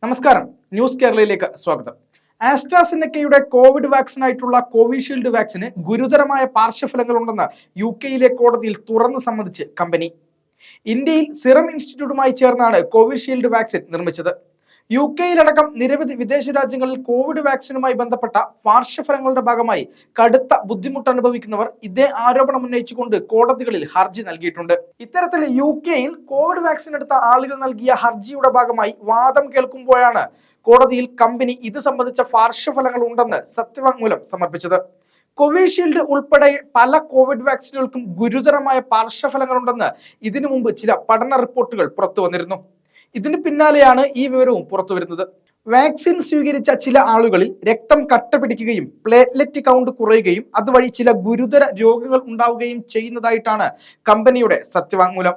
നമസ്കാരം, ന്യൂസ് കേരളയിലേക്ക് സ്വാഗതം. ആസ്ട്രാസെനെക്കയുടെ Covid വാക്സിനായിട്ടുള്ള Covishield വാക്സിന് ഗുരുതരമായ പാർശ്വഫലങ്ങളുണ്ടെന്ന് UK കോടതിയിൽ തുറന്നു സമ്മതിച്ച് കമ്പനി. ഇന്ത്യയിൽ സിറം ഇൻസ്റ്റിറ്റ്യൂട്ടുമായി ചേർന്നാണ് കോവിഷീൽഡ് വാക്സിൻ നിർമ്മിച്ചത്. UK നിരവധി വിദേശ രാജ്യങ്ങളിൽ കോവിഡ് വാക്സിനുമായി ബന്ധപ്പെട്ട പാർശ്വഫലങ്ങളുടെ ഭാഗമായി കടുത്ത ബുദ്ധിമുട്ട് അനുഭവിക്കുന്നവർ ഇതേ ആരോപണം ഉന്നയിച്ചുകൊണ്ട് കോടതികളിൽ ഹർജി നൽകിയിട്ടുണ്ട്. ഇത്തരത്തിൽ UK കോവിഡ് വാക്സിൻ എടുത്ത ആളുകൾ നൽകിയ ഹർജിയുടെ ഭാഗമായി വാദം കേൾക്കുമ്പോഴാണ് കോടതിയിൽ കമ്പനി ഇത് സംബന്ധിച്ച പാർശ്വഫലങ്ങൾ ഉണ്ടെന്ന് സത്യവാങ്മൂലം സമർപ്പിച്ചത്. കോവിഷീൽഡ് ഉൾപ്പെടെ പല കോവിഡ് വാക്സിനുകൾക്കും ഗുരുതരമായ പാർശ്വഫലങ്ങളുണ്ടെന്ന് ഇതിനു മുമ്പ് ചില പഠന റിപ്പോർട്ടുകൾ പുറത്തു വന്നിരുന്നു. ഇതിന് പിന്നാലെയാണ് ഈ വിവരവും പുറത്തു വരുന്നത്. വാക്സിൻ സ്വീകരിച്ച ചില ആളുകളിൽ രക്തം കട്ട പിടിക്കുകയും പ്ലേറ്റ്ലെറ്റ് കൗണ്ട് കുറയുകയും അതുവഴി ചില ഗുരുതര രോഗങ്ങൾ ഉണ്ടാവുകയും ചെയ്യുന്നതായിട്ടാണ് കമ്പനിയുടെ സത്യവാങ്മൂലം.